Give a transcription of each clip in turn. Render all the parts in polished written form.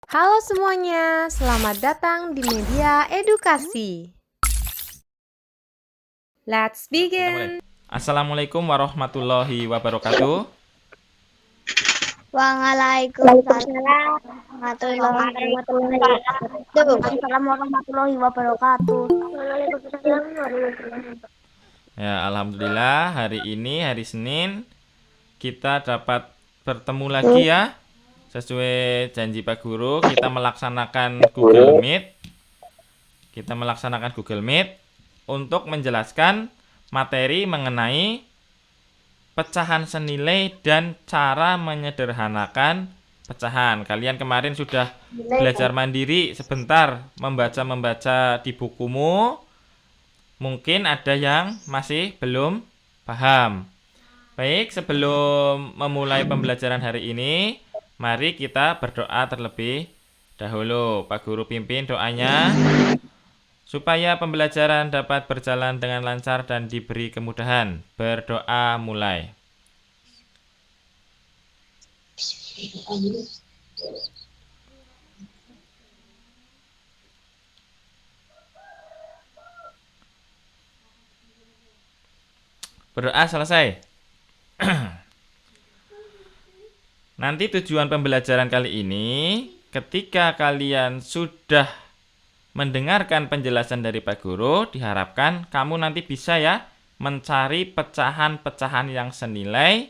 Halo semuanya, selamat datang di media edukasi. Let's Kita mulai. begin. Assalamualaikum warahmatullahi wabarakatuh. Waalaikumsalam warahmatullahi wabarakatuh. Ya, alhamdulillah hari ini hari Senin kita dapat bertemu lagi ya. Sesuai janji Pak Guru, kita melaksanakan Google Meet. Untuk menjelaskan materi mengenai pecahan senilai dan cara menyederhanakan pecahan. Kalian kemarin sudah belajar mandiri sebentar membaca di bukumu. Mungkin ada yang masih belum paham. Baik, sebelum memulai pembelajaran hari ini, mari kita berdoa terlebih dahulu. Pak Guru pimpin doanya supaya pembelajaran dapat berjalan dengan lancar dan diberi kemudahan. Berdoa mulai. Berdoa selesai. Nanti tujuan pembelajaran kali ini, ketika kalian sudah mendengarkan penjelasan dari Pak Guru, diharapkan kamu nanti bisa ya mencari pecahan-pecahan yang senilai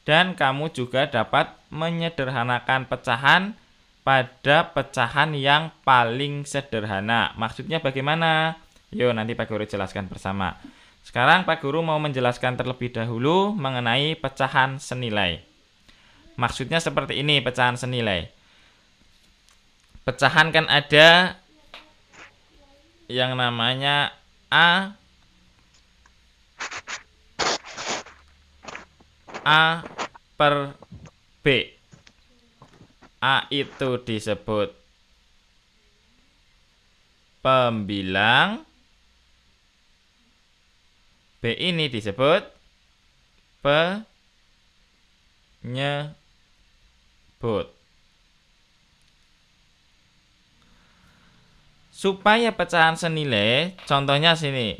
dan kamu juga dapat menyederhanakan pecahan pada pecahan yang paling sederhana. Maksudnya bagaimana? Yuk nanti Pak Guru jelaskan bersama. Sekarang Pak Guru mau menjelaskan terlebih dahulu mengenai pecahan senilai. Maksudnya seperti ini pecahan senilai. Pecahan kan ada yang namanya A per B. A itu disebut pembilang, B ini disebut penyebut. Supaya pecahan senilai, contohnya sini.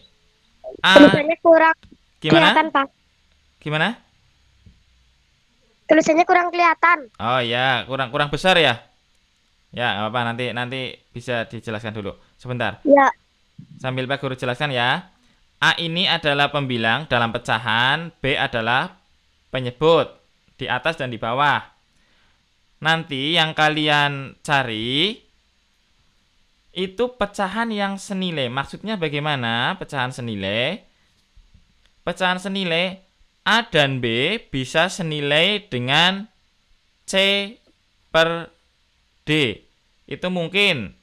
Tulisannya kurang Gimana? kelihatan, Pak. Gimana? Tulisannya kurang kelihatan. Oh ya, kurang besar ya? Ya, nggak apa-apa, nanti bisa dijelaskan dulu. Sebentar. Ya. Sambil Pak Guru jelaskan ya. A ini adalah pembilang dalam pecahan, B adalah penyebut di atas dan di bawah. Nanti yang kalian cari itu pecahan yang senilai. Maksudnya bagaimana pecahan senilai? Pecahan senilai A dan B bisa senilai dengan C per D. Itu mungkin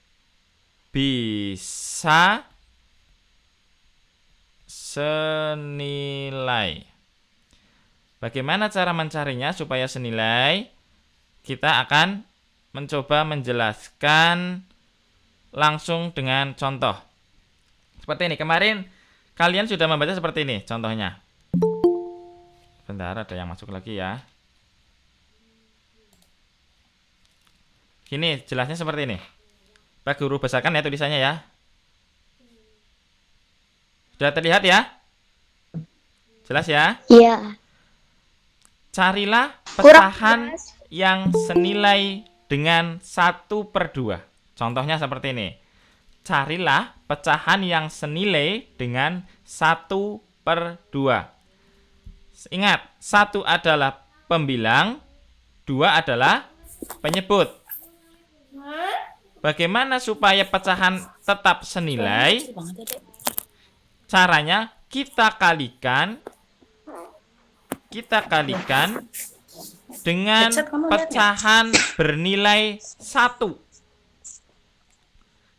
bisa senilai. Bagaimana cara mencarinya supaya senilai? Kita akan mencoba menjelaskan langsung dengan contoh. Seperti ini, kemarin kalian sudah membaca seperti ini contohnya. Bentar, ada yang masuk lagi ya. Gini, jelasnya seperti ini. Pak Guru besarkan ya tulisannya ya. Sudah terlihat ya? Jelas ya? Iya. Carilah pecahan yang senilai dengan 1/2. Contohnya seperti ini. Carilah pecahan yang senilai dengan 1/2. Ingat, 1 adalah pembilang, 2 adalah penyebut. Bagaimana supaya pecahan tetap senilai? Caranya kita kalikan dengan pecahan bernilai 1.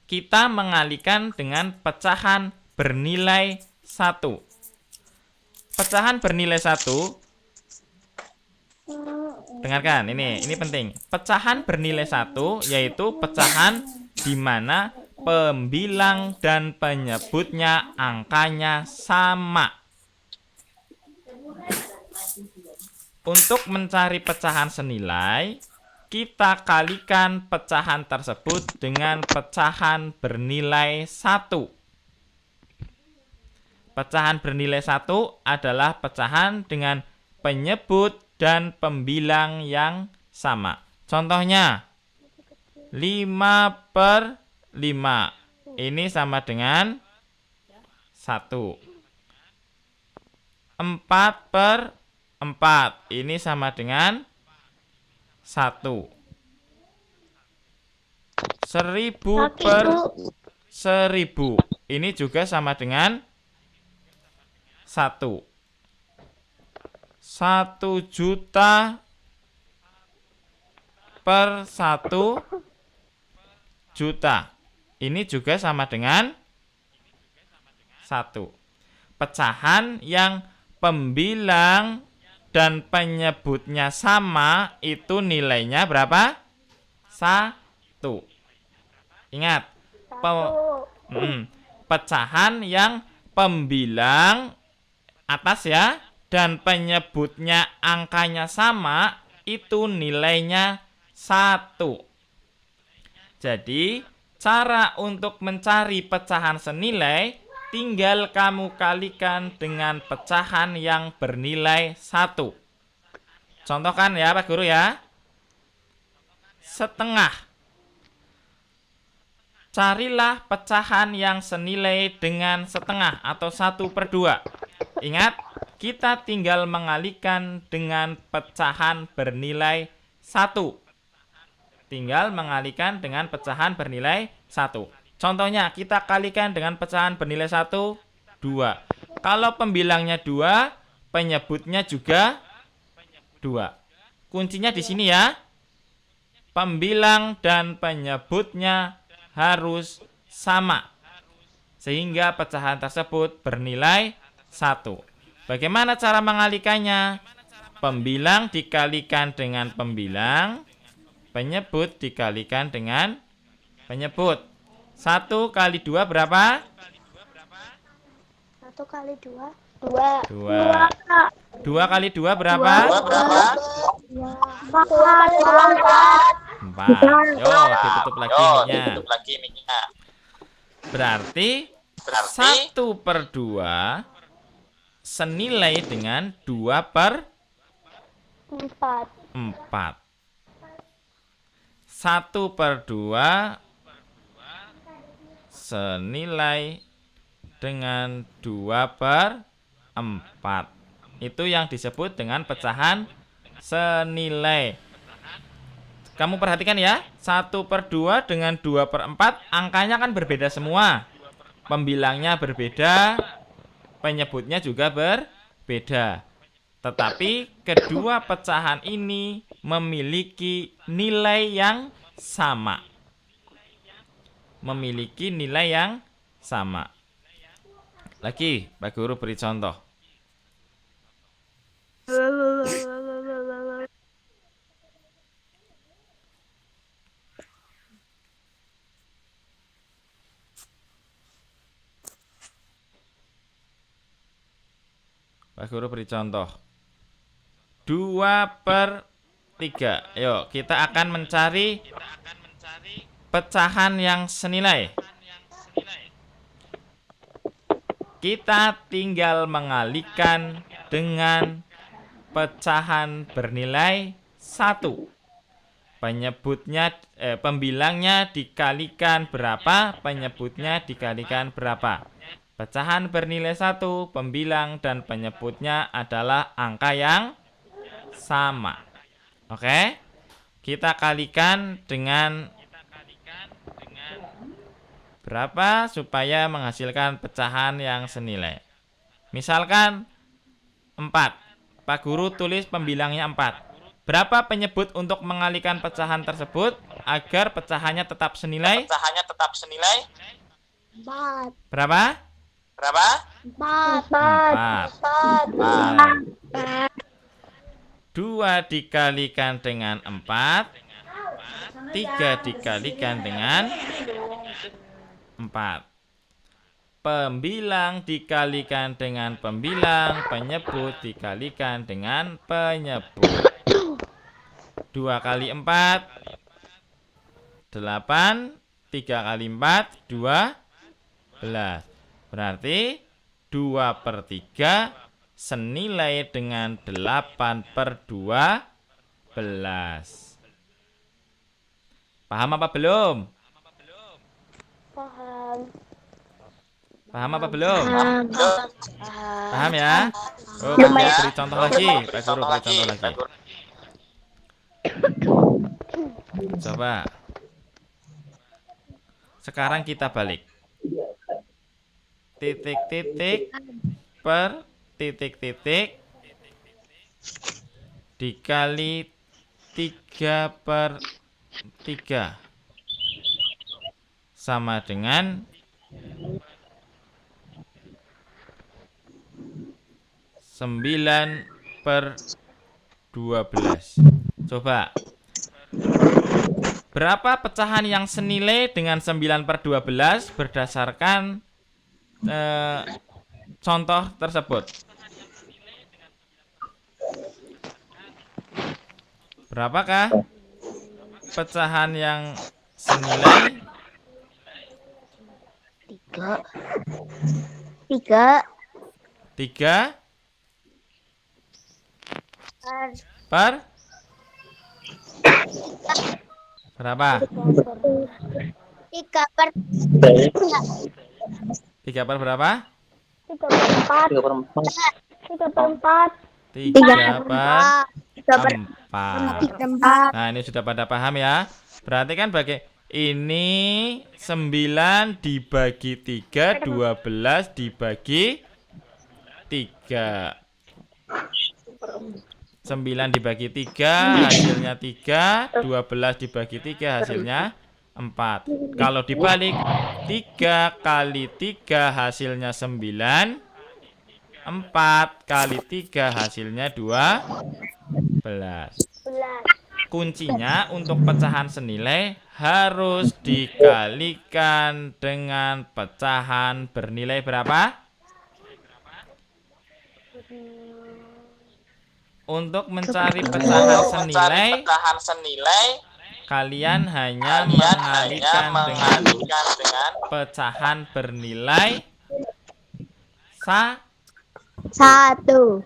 Kita mengalikan dengan pecahan bernilai 1. Pecahan bernilai 1, dengarkan, ini penting. Pecahan bernilai 1 yaitu pecahan di mana pembilang dan penyebutnya angkanya sama. Untuk mencari pecahan senilai, kita kalikan pecahan tersebut dengan pecahan bernilai 1. Pecahan bernilai 1 adalah pecahan dengan penyebut dan pembilang yang sama. Contohnya, 5/5. Ini sama dengan 1. 4/4. Ini sama dengan 1. 1000/1000. Ini juga sama dengan 1. 1.000.000/1.000.000. Ini juga sama dengan 1. Pecahan yang pembilang dan penyebutnya sama itu nilainya berapa? 1. Ingat, pecahan yang pembilang atas ya dan penyebutnya angkanya sama itu nilainya 1. Jadi, cara untuk mencari pecahan senilai tinggal kamu kalikan dengan pecahan yang bernilai 1. Contohkan ya Pak Guru ya. Setengah. Carilah pecahan yang senilai dengan setengah atau 1/2. Ingat, kita tinggal mengalihkan dengan pecahan bernilai 1. Tinggal mengalihkan dengan pecahan bernilai 1. Contohnya, kita kalikan dengan pecahan bernilai 1, 2. Kalau pembilangnya 2, penyebutnya juga 2. Kuncinya di sini ya. Pembilang dan penyebutnya harus sama. Sehingga pecahan tersebut bernilai 1. Bagaimana cara mengalihkannya? Pembilang dikalikan dengan pembilang, penyebut dikalikan dengan penyebut. 1 kali 2 berapa? 1 kali 2, 2. 2 kali 2 berapa? 4. Yo, ditutup lagi mic-nya. Berarti 1/2 senilai dengan 2/4. 1/2 senilai dengan 2/4. Itu yang disebut dengan pecahan senilai. Kamu perhatikan ya, 1/2 dengan 2/4 angkanya kan berbeda semua. Pembilangnya berbeda, penyebutnya juga berbeda. Tetapi kedua pecahan ini memiliki nilai yang sama. Memiliki nilai yang sama. Lagi, Pak Guru beri contoh. Pak Guru beri contoh. 2/3. Ayo, kita akan mencari pecahan yang senilai. Kita tinggal mengalihkan dengan pecahan bernilai 1. Pembilangnya dikalikan berapa, penyebutnya dikalikan berapa. Pecahan bernilai 1, pembilang dan penyebutnya adalah angka yang sama. Oke? Kita kalikan dengan berapa supaya menghasilkan pecahan yang senilai. Misalkan 4. Pak Guru tulis pembilangnya 4. Berapa penyebut untuk mengalihkan pecahan tersebut agar pecahannya tetap senilai? 4. Berapa? 4. 2 dikalikan dengan 4, 3 dikalikan dengan 4. Pembilang dikalikan dengan pembilang, penyebut dikalikan dengan penyebut. 2 2 kali 4, 8. 3 kali 4, 12. Berarti 2/3 senilai dengan 8/12. Paham apa belum? Paham. Paham apa belum? Paham. Paham ya? Oh, Pak Guru Lumayan. beri contoh lagi. Pak Guru beri contoh lagi. Coba. Sekarang kita balik. Titik-titik per titik-titik dikali 3/3 sama dengan 9/12. Coba. Berapa pecahan yang senilai dengan 9/12 berdasarkan contoh tersebut? Berapakah pecahan yang senilai? 3. 3 per berapa? 3 per berapa? 3/4. 3/4. Nah, ini sudah pada paham ya. Berarti kan ini 9 dibagi 3, 12 dibagi 3. 9 dibagi 3 hasilnya 3, 12 dibagi 3 hasilnya 4. Kalau dibalik 3 kali 3 hasilnya 9, 4 kali 3 hasilnya 12. Kuncinya untuk pecahan senilai harus dikalikan dengan pecahan bernilai berapa? Untuk mencari pecahan senilai, kalian hanya mengalikan dengan pecahan bernilai 1.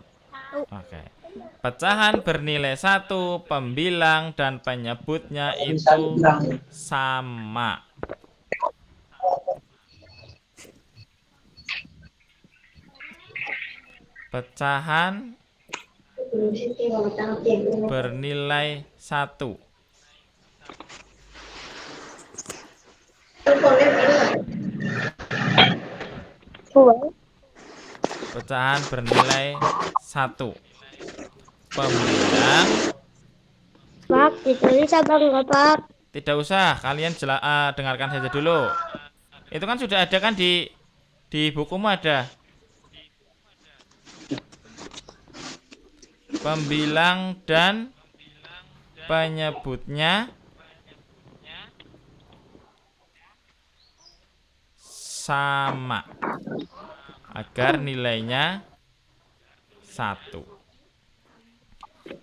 Oke. Pecahan bernilai 1, pembilang dan penyebutnya itu sama. Pecahan bernilai 1. Pecahan bernilai 1. Pembilang. Pak, ditulis apa enggak, Pak? Tidak usah, kalian dengarkan saja dulu. Itu kan sudah ada kan di bukumu ada. Pembilang dan penyebutnya sama agar nilainya 1.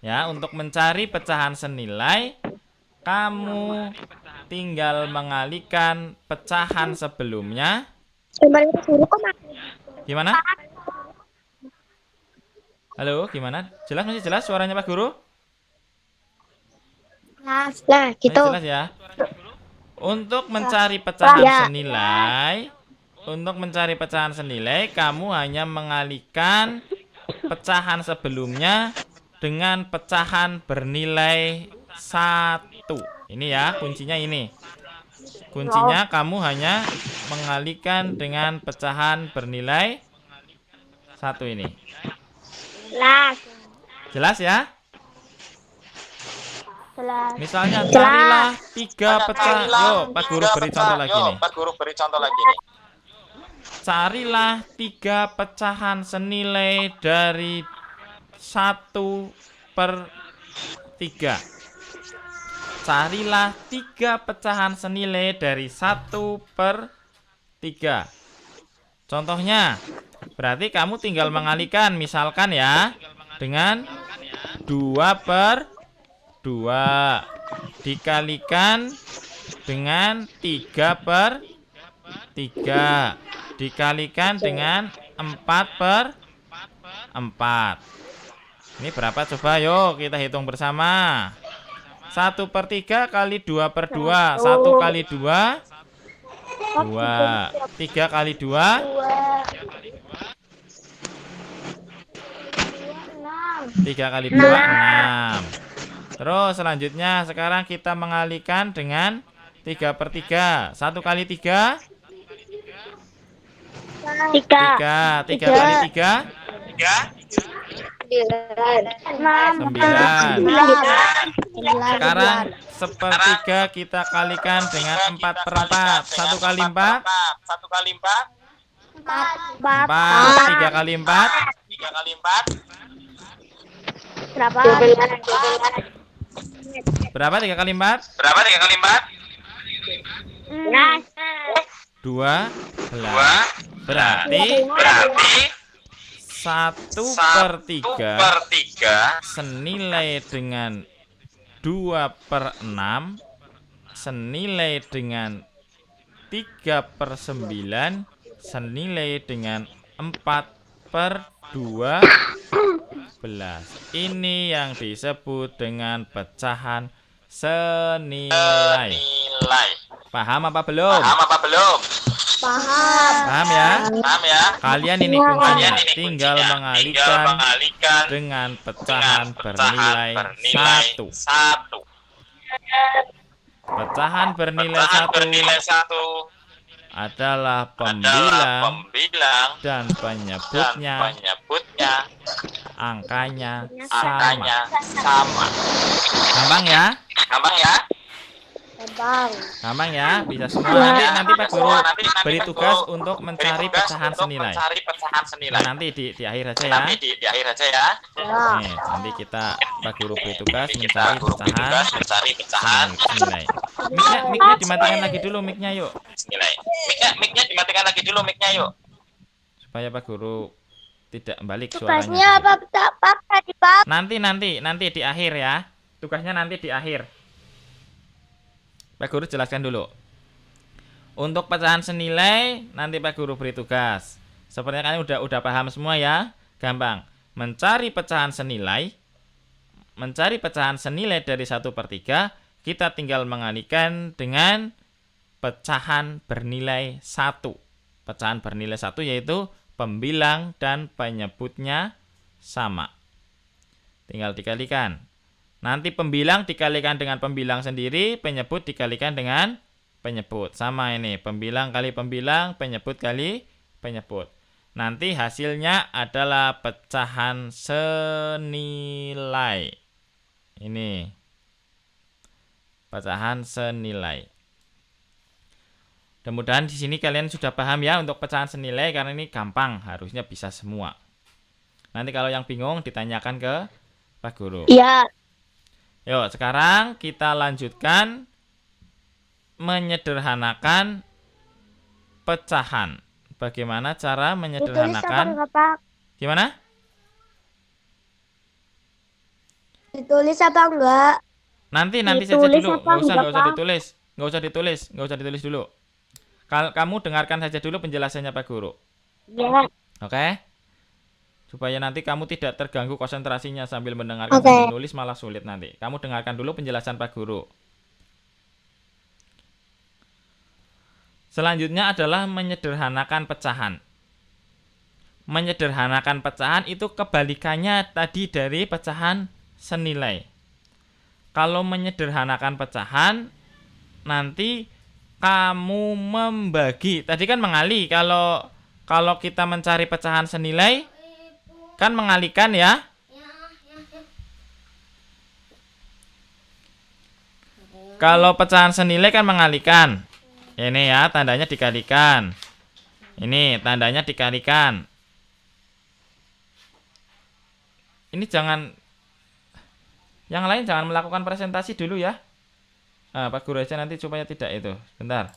Ya, untuk mencari pecahan senilai, kamu tinggal mengalihkan pecahan sebelumnya. Gimana? Halo, gimana? Jelas, masih jelas suaranya Pak Guru? Nah, Masih gitu. jelas ya? Untuk mencari pecahan senilai, kamu hanya mengalihkan pecahan sebelumnya dengan pecahan bernilai 1. Ini ya, kuncinya ini. Kuncinya kamu hanya mengalihkan dengan pecahan bernilai 1 ini. Jelas ya? Misalnya carilah 3 pecahan. Yuk, Pak Guru beri contoh lagi nih. Carilah 3 pecahan senilai dari 1/3. Carilah 3 pecahan senilai dari 1/3. Contohnya, berarti kamu tinggal mengalihkan, misalkan ya, dengan 2/2. 2 dikalikan dengan 3/3 dikalikan dengan 4/4. Ini berapa coba? Yuk kita hitung bersama. 1/3 kali 2/2. 1 kali 2 2. 3 kali 2 3 kali 2 6. Terus selanjutnya sekarang kita mengalihkan dengan 3/3. 1 kali 3 3. 3 kali 3 9. Sekarang 1/3 kita kalikan dengan 4/4. 1 kali 4 4. 3 kali 4 Berapa? berapa? 3 kali 4 12. Berarti 1/3 senilai dengan 2/6 senilai dengan 3/9 senilai dengan 4/12. Ini yang disebut dengan pecahan senilai. Paham apa belum? Paham ya? Kalian ini kuncinya, tinggal mengalihkan dengan pecahan bernilai 1. Pecahan bernilai 1 adalah pembilang dan penyebutnya angkanya sama. Gampang ya? Gampang ya? Bisa semua. Nanti Pak Guru beri tugas untuk mencari pecahan senilai. Nah, nanti di akhir aja ya. Nih, nanti Pak Guru beri tugas mencari pecahan senilai. Mic-nya dimatikan lagi dulu mic-nya yuk. Supaya Pak Guru tidak balik suaranya. Nanti di akhir ya. Tugasnya nanti di akhir. Pak Guru jelaskan dulu. Untuk pecahan senilai nanti Pak Guru beri tugas. Sepertinya kalian udah paham semua ya. Gampang. Mencari pecahan senilai dari 1/3, kita tinggal mengalihkan dengan pecahan bernilai 1. Pecahan bernilai 1 yaitu pembilang dan penyebutnya sama. Tinggal dikalikan. Nanti pembilang dikalikan dengan pembilang sendiri, penyebut dikalikan dengan penyebut. Sama ini, pembilang kali pembilang, penyebut kali penyebut. Nanti hasilnya adalah pecahan senilai. Ini. Pecahan senilai. Mudah-mudahan di sini kalian sudah paham ya untuk pecahan senilai karena ini gampang, harusnya bisa semua. Nanti kalau yang bingung ditanyakan ke Pak Guru. Iya. Yuk, sekarang kita lanjutkan menyederhanakan pecahan. Bagaimana cara menyederhanakan? Gimana? Ditulis apa enggak? Nanti saja dulu. Nggak usah ditulis dulu. Kamu dengarkan saja dulu penjelasannya Pak Guru. Ya. Oke? Supaya nanti kamu tidak terganggu konsentrasinya sambil mendengarkan sambil nulis malah sulit nanti. Kamu dengarkan dulu penjelasan Pak Guru. Selanjutnya adalah menyederhanakan pecahan. Menyederhanakan pecahan itu kebalikannya tadi dari pecahan senilai. Kalau menyederhanakan pecahan, nanti kamu membagi. Tadi kan mengali. Kalau kita mencari pecahan senilai, kan mengalihkan ya. Kalau pecahan senilai kan mengalihkan. Ini ya, tandanya dikalikan. Ini tandanya dikalikan. Ini yang lain jangan melakukan presentasi dulu ya. Pak Guru aja nanti supaya tidak itu. Bentar.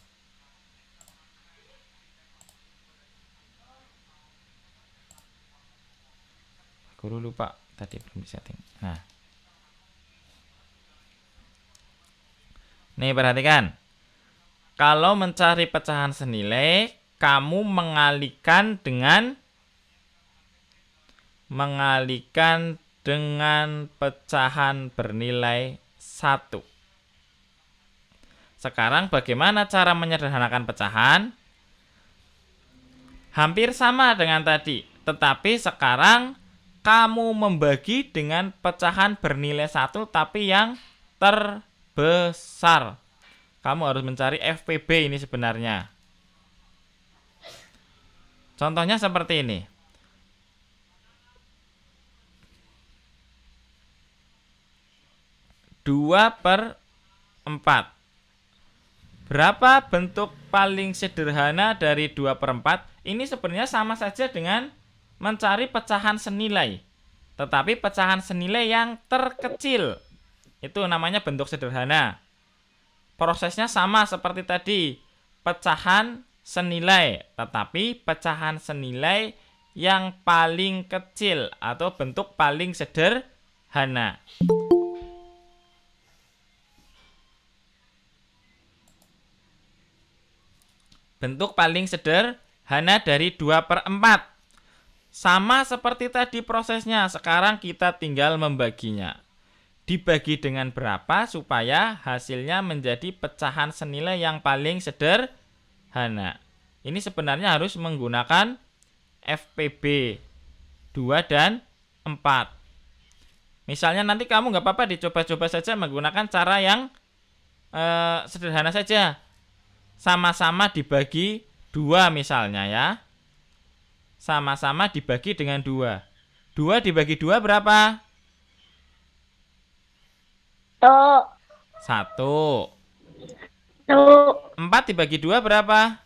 Guru lupa tadi belum disetting. Nah, Nih, perhatikan. Kalau mencari pecahan senilai, kamu mengalihkan dengan pecahan bernilai 1. Sekarang bagaimana cara menyederhanakan pecahan? Hampir sama dengan tadi, tetapi sekarang kamu membagi dengan pecahan bernilai 1 tapi yang terbesar. Kamu harus mencari FPB ini sebenarnya. Contohnya seperti ini. 2/4. Berapa bentuk paling sederhana dari 2/4? Ini sebenarnya sama saja dengan mencari pecahan senilai. Tetapi pecahan senilai yang terkecil. Itu namanya bentuk sederhana. Prosesnya sama seperti tadi. Pecahan senilai. Tetapi pecahan senilai yang paling kecil atau bentuk paling sederhana. Bentuk paling sederhana dari 2/4. Sama seperti tadi prosesnya, sekarang kita tinggal membaginya. Dibagi dengan berapa supaya hasilnya menjadi pecahan senilai yang paling sederhana. Ini sebenarnya harus menggunakan FPB 2 dan 4. Misalnya nanti kamu nggak apa-apa dicoba-coba saja menggunakan cara yang sederhana saja. Sama-sama dibagi 2 misalnya ya. Sama-sama dibagi dengan 2. 2 dibagi 2 berapa? 1. 4 dibagi 2 berapa?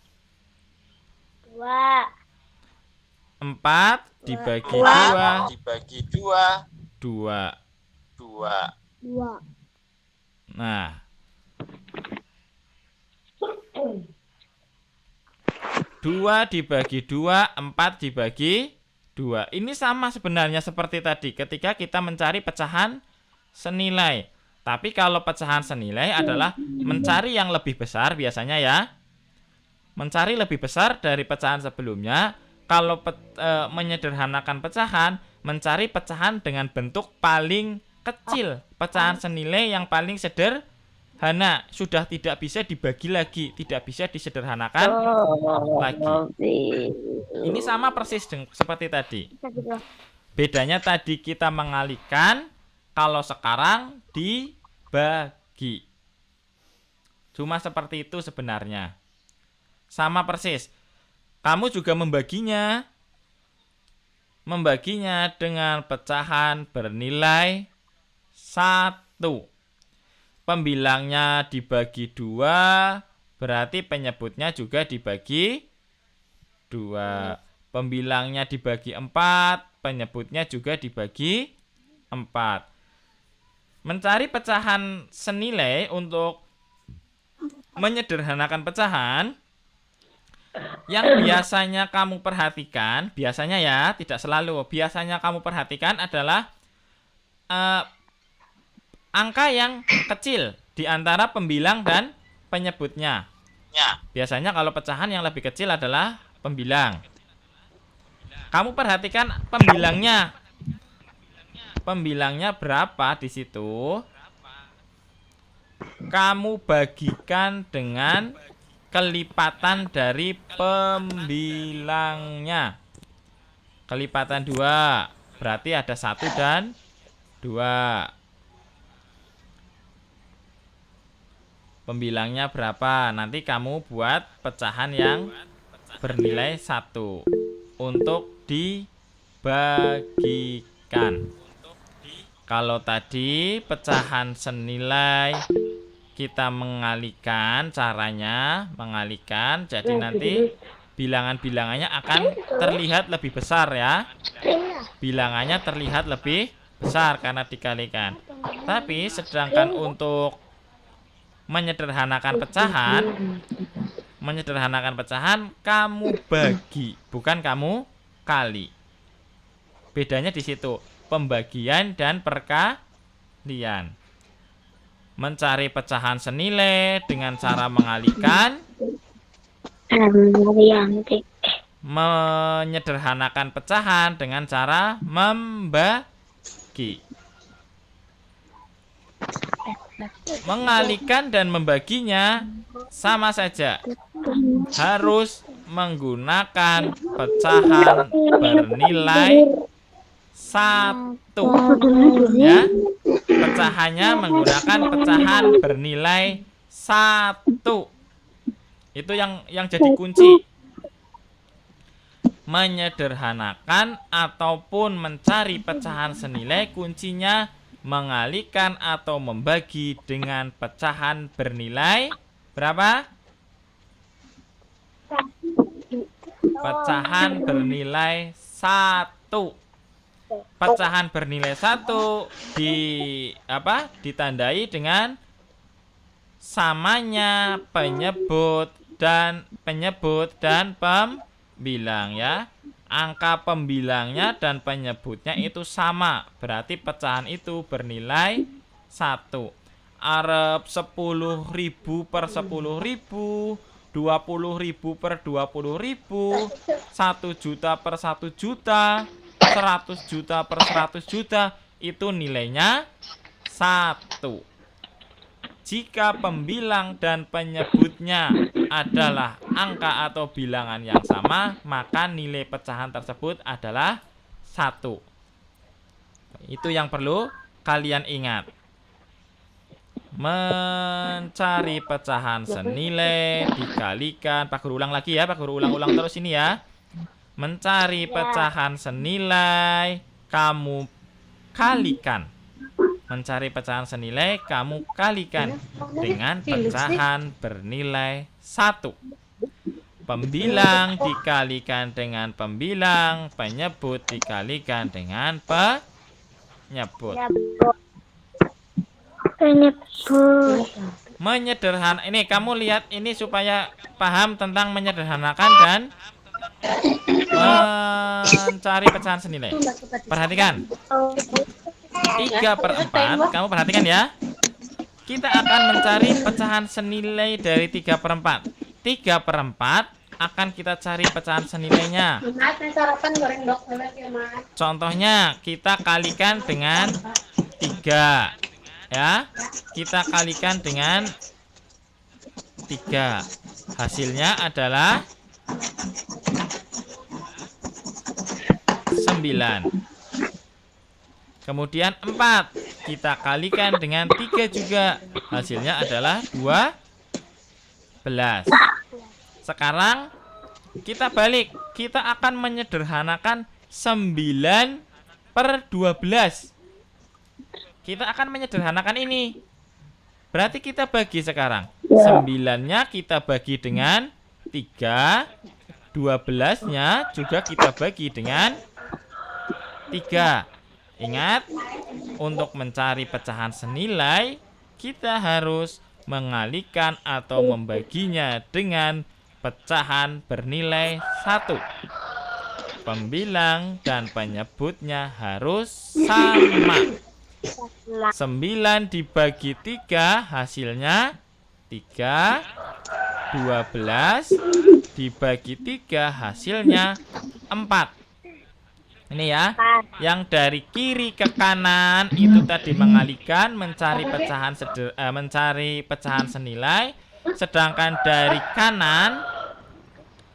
4 dibagi 2. 2. Nah, 2 dibagi 2, 4 dibagi 2. Ini sama sebenarnya seperti tadi ketika kita mencari pecahan senilai. Tapi kalau pecahan senilai adalah mencari yang lebih besar biasanya ya. Mencari lebih besar dari pecahan sebelumnya. Kalau menyederhanakan pecahan, mencari pecahan dengan bentuk paling kecil. Pecahan senilai yang paling sederhana, sudah tidak bisa dibagi lagi, tidak bisa disederhanakan lagi. Ini sama persis seperti tadi. Bedanya tadi kita mengalihkan, kalau sekarang dibagi. Cuma seperti itu sebenarnya. Sama persis. Kamu juga membaginya dengan pecahan bernilai 1. Pembilangnya dibagi 2, berarti penyebutnya juga dibagi 2. Pembilangnya dibagi 4, penyebutnya juga dibagi 4. Mencari pecahan senilai untuk menyederhanakan pecahan, yang biasanya kamu perhatikan, biasanya ya, tidak selalu, biasanya kamu perhatikan adalah angka yang kecil di antara pembilang dan penyebutnya. Biasanya kalau pecahan yang lebih kecil adalah pembilang. Kamu perhatikan pembilangnya. Pembilangnya berapa di situ? Kamu bagikan dengan kelipatan dari pembilangnya. Kelipatan 2, berarti ada 1 dan 2. Pembilangnya berapa? Nanti kamu buat pecahan yang bernilai 1 untuk dibagikan. Kalau tadi pecahan senilai, kita mengalihkan, caranya mengalihkan, jadi nanti bilangan-bilangannya akan terlihat lebih besar ya. Bilangannya terlihat lebih besar karena dikalikan. Tapi sedangkan untuk menyederhanakan pecahan kamu bagi, bukan kamu kali. Bedanya di situ, pembagian dan perkalian. Mencari pecahan senilai dengan cara mengalihkan, menyederhanakan pecahan dengan cara membagi. Mengalihkan dan membaginya sama saja. Harus menggunakan pecahan bernilai 1. Ya. Pecahannya menggunakan pecahan bernilai 1. Itu yang jadi kunci. Menyederhanakan ataupun mencari pecahan senilai, kuncinya mengalihkan atau membagi dengan pecahan bernilai berapa? Pecahan bernilai 1. Pecahan bernilai 1 ditandai dengan samanya penyebut dan pembilang ya. Angka pembilangnya dan penyebutnya itu sama, berarti pecahan itu bernilai 1. Arep 10.000 per 10.000, 20.000 per 20.000, 1 juta per 1 juta, 100 juta per 100 juta, itu nilainya 1. Jika pembilang dan penyebutnya adalah angka atau bilangan yang sama, maka nilai pecahan tersebut adalah 1. Itu yang perlu kalian ingat. Mencari pecahan senilai dikalikan. Pak Guru ulang lagi ya, Pak Guru ulang terus ini ya. Mencari pecahan senilai, kamu kalikan. Mencari pecahan senilai, kamu kalikan dengan pecahan bernilai 1. Pembilang dikalikan dengan pembilang, penyebut dikalikan dengan penyebut. Ini kamu lihat ini supaya paham tentang menyederhanakan dan mencari pecahan senilai. Perhatikan. 3/4, kamu perhatikan ya. Kita akan mencari pecahan senilai dari 3/4. 3/4 akan kita cari pecahan senilainya. Contohnya kita kalikan dengan 3. Ya, kita kalikan dengan 3. Hasilnya adalah 9. Kemudian 4. Kita kalikan dengan 3 juga. Hasilnya adalah 12. Sekarang kita balik. Kita akan menyederhanakan 9/12. Kita akan menyederhanakan ini. Berarti kita bagi sekarang. 9-nya kita bagi dengan 3. 12-nya juga kita bagi dengan 3. Ingat, untuk mencari pecahan senilai, kita harus mengalihkan atau membaginya dengan pecahan bernilai 1. Pembilang dan penyebutnya harus sama. 9 dibagi 3 hasilnya 3. 12 dibagi 3 hasilnya 4. Ini ya, yang dari kiri ke kanan itu tadi mengalihkan, mencari pecahan senilai, sedangkan dari kanan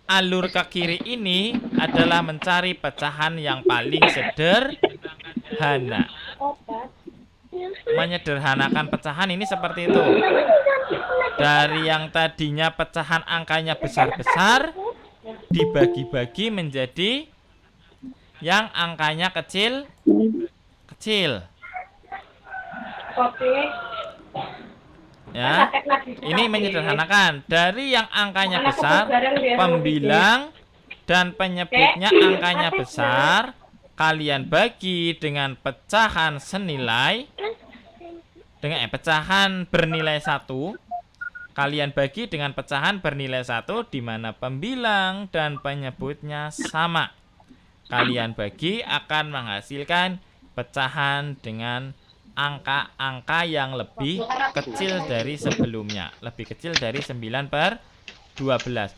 alur ke kiri ini adalah mencari pecahan yang paling sederhana. Menyederhanakan pecahan ini seperti itu. Dari yang tadinya pecahan angkanya besar-besar dibagi-bagi menjadi yang angkanya kecil. Ya, ini menyederhanakan. Dari yang angkanya besar, pembilang dan penyebutnya angkanya besar, kalian bagi dengan pecahan senilai, dengan pecahan bernilai 1. Kalian bagi dengan pecahan bernilai 1, di mana pembilang dan penyebutnya sama. Kalian bagi akan menghasilkan pecahan dengan angka-angka yang lebih kecil dari sebelumnya. Lebih kecil dari 9/12.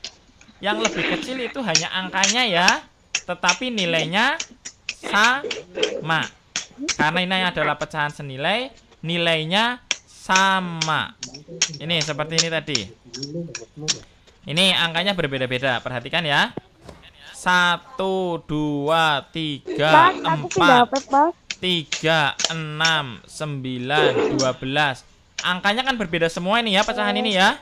Yang lebih kecil itu hanya angkanya ya, tetapi nilainya sama. Karena ini adalah pecahan senilai, nilainya sama. Ini seperti ini tadi. Ini angkanya berbeda-beda. Perhatikan ya. 1, 2, 3, Bang, aku 4, dapat, Bang. 3, 6, 9, 12. Angkanya kan berbeda semua ini ya, pecahan ini ya.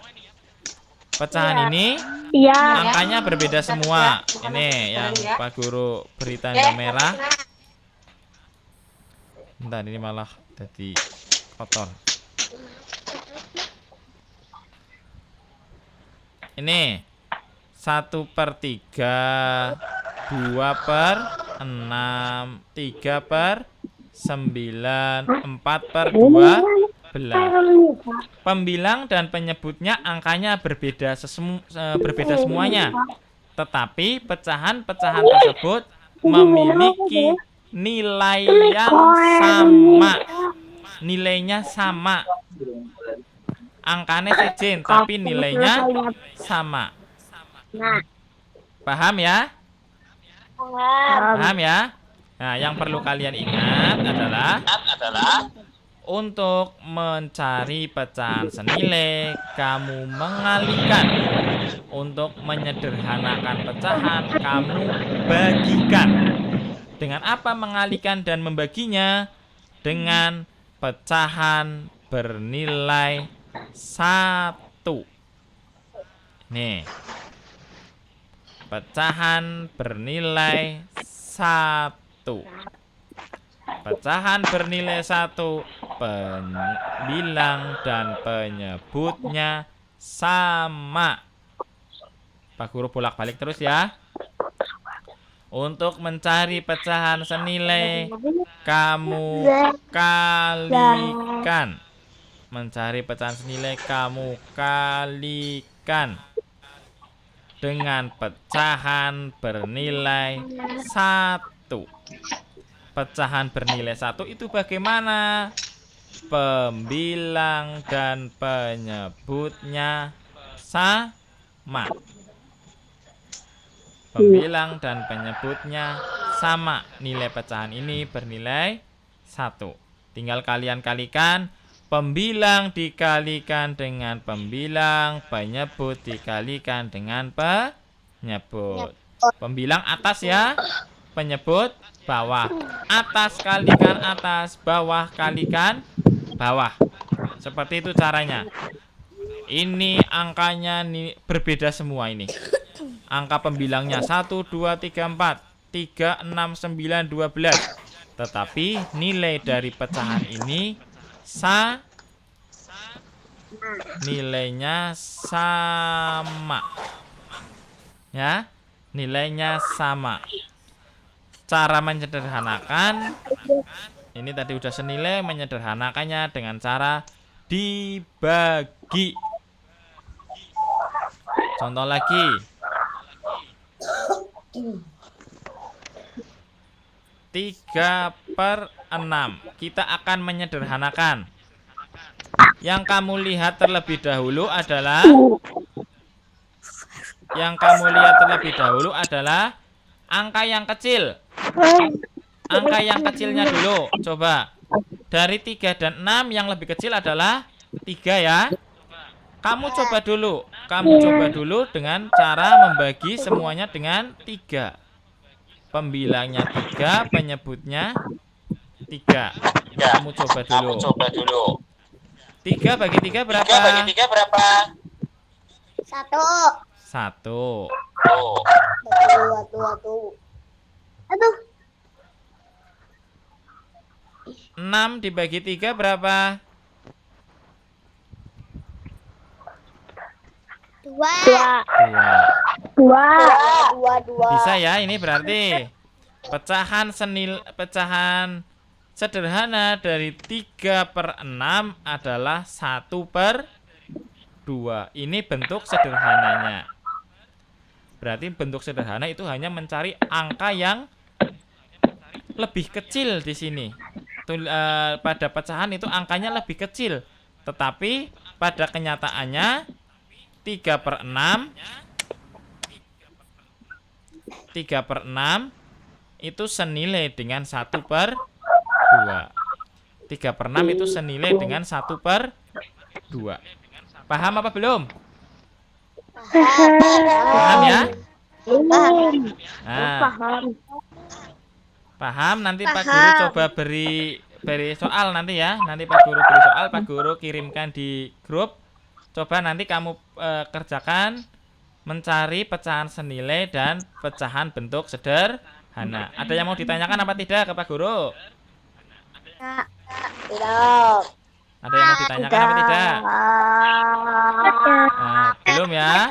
Pecahan ini Iya. angkanya berbeda semua. Ini yang Pak Guru beri tanda merah. Bentar, ini malah jadi kotor. Ini 1/3, 2/6, 3/9, 4/12. Pembilang dan penyebutnya angkanya berbeda semuanya. Tetapi pecahan-pecahan tersebut memiliki nilai yang sama. Nilainya sama. Angkanya sejen, tapi nilainya sama. Nah, Paham ya? paham. Paham ya? Nah, yang perlu kalian ingat adalah untuk mencari pecahan senilai, kamu mengalihkan. Untuk menyederhanakan pecahan, kamu bagikan. Dengan apa mengalihkan dan membaginya? Dengan pecahan bernilai 1. Nih. Pecahan bernilai 1. Pecahan bernilai 1, pembilang dan penyebutnya sama. Pak Guru bolak-balik terus ya. Untuk mencari pecahan senilai, kamu kalikan. Mencari pecahan senilai, kamu kalikan dengan pecahan bernilai 1. Pecahan bernilai 1 itu bagaimana? Pembilang dan penyebutnya sama. Pembilang dan penyebutnya sama. Nilai pecahan ini bernilai 1. Tinggal kalian kalikan. Pembilang dikalikan dengan pembilang, penyebut dikalikan dengan penyebut. Pembilang atas ya, penyebut bawah. Atas kalikan atas, bawah kalikan bawah. Seperti itu caranya. Ini angkanya berbeda semua ini. Angka pembilangnya 1, 2, 3, 4, 3, 6, 9, 12. Tetapi nilai dari pecahan ini nilainya sama. Ya, nilainya sama. Cara menyederhanakan, ini tadi udah senilai, menyederhanakannya dengan cara dibagi. Contoh lagi. 3/6. Kita akan menyederhanakan. Yang kamu lihat terlebih dahulu adalah angka yang kecil. Angka yang kecilnya dulu. Coba. Dari 3 dan 6 yang lebih kecil adalah 3 ya. Kamu coba dulu dengan cara membagi semuanya dengan 3. Pembilangnya 3, penyebutnya 3. Kamu coba dulu. 3 bagi 3 berapa? 1. 1. Aduh. 6 dibagi 3 berapa? 2. 2. Bisa ya, ini berarti pecahan sederhana dari 3/6 adalah 1/2. Ini bentuk sederhananya. Berarti bentuk sederhana itu hanya mencari angka yang lebih kecil di sini. pada pecahan itu angkanya lebih kecil. Tetapi pada kenyataannya 3/6 itu senilai dengan 1/2. 3/6 itu senilai dengan 1/2. Paham apa belum? Paham ya? Nah, paham. Nanti Pak Guru coba beri soal nanti ya. Nanti Pak Guru beri soal, Pak Guru kirimkan di grup. Coba nanti kamu kerjakan mencari pecahan senilai dan pecahan bentuk sederhana. Ada yang mau ditanyakan apa tidak ke Pak Guru? Tidak. Ada yang mau ditanyakan apa tidak? Nah, belum ya?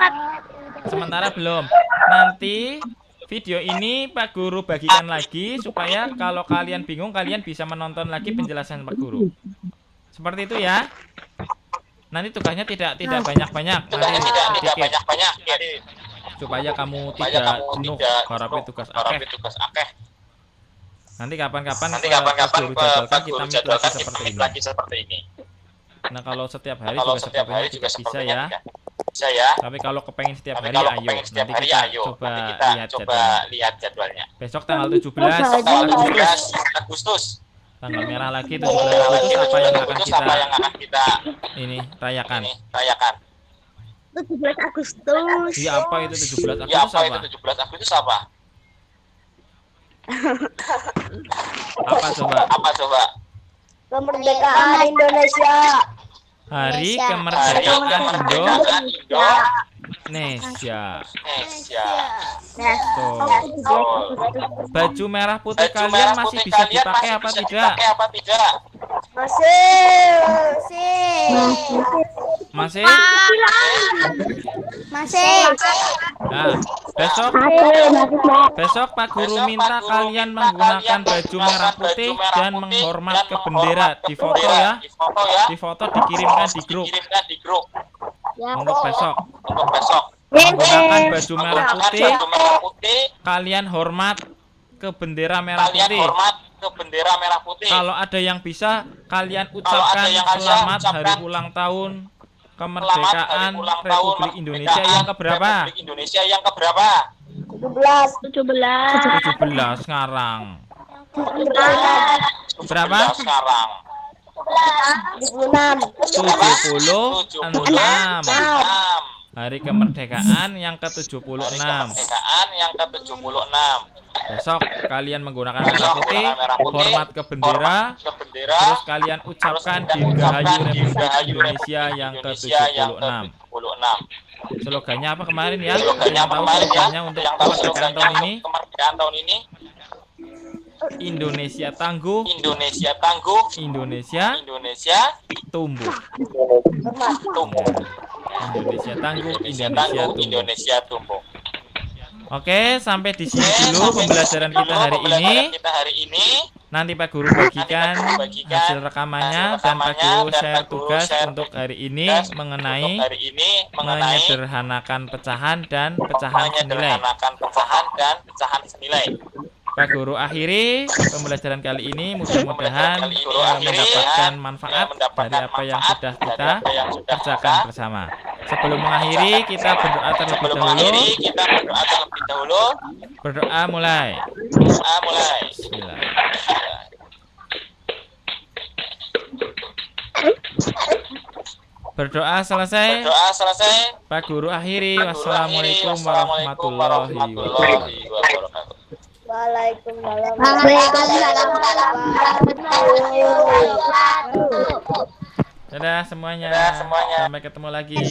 Sementara belum. Nanti video ini Pak Guru bagikan lagi supaya kalau kalian bingung kalian bisa menonton lagi penjelasan Pak Guru. Seperti itu ya. Nanti tugasnya tidak banyak-banyak, nanti sedikit. Supaya kamu tidak jenuh harapi tugas akeh. Nanti kapan-kapan Pak Guru jadwalkan kita meet lagi seperti ini. Nah, kalau setiap hari juga sepertinya tidak bisa ya. Tapi kalau kepengen setiap hari, ayo. Nanti kita coba lihat jadwalnya. Besok tanggal 17 Agustus. Tanggal merah lagi 17 Agustus apa yang akan kita ini rayakan? 17 Agustus. Iya, apa itu 17 Agustus apa? Apa coba? Kemerdekaan Indonesia. Hari kemerdekaan Indonesia. Tuh. Baju merah putih kalian masih bisa dipakai apa tidak? Masih? Nah, besok Pak Guru minta kalian menggunakan baju merah putih dan menghormat ke bendera. Di foto ya. Di foto dikirimkan di grup. Untuk besok. Menggunakan baju merah putih, kalian hormat ke bendera merah putih. Kalau ada yang bisa, kalian ucapkan selamat hari ulang tahun kemerdekaan Republik Indonesia yang keberapa? 17 sekarang. Berapa? 76. Hari kemerdekaan yang ke-76. Besok kalian menggunakan merah putih, hormat ke bendera, terus kalian ucapkan Dirgahayu Republik Indonesia yang ke-76. Slogannya apa kemarin ya? Yang tahu slogannya untuk kemerdekaan tahun ini? Indonesia tangguh, Indonesia tumbuh. Indonesia tangguh, Indonesia tumbuh. Oke, sampai di sini dulu pembelajaran kita hari ini. Nanti Pak Guru bagikan hasil rekamannya dan Pak Guru share tugas untuk hari ini mengenai menyederhanakan pecahan dan pecahan senilai. Pak Guru akhiri pembelajaran kali ini, mudah-mudahan mendapatkan manfaat dari apa yang sudah kita kerjakan bersama. Sebelum mengakhiri, kita berdoa terlebih dahulu. Berdoa mulai. Bismillah. Berdoa selesai. Pak Guru akhiri. Wassalamualaikum warahmatullahi wabarakatuh. Waalaikumsalam warahmatullahi wabarakatuh. Dadah semuanya. Sampai ketemu lagi.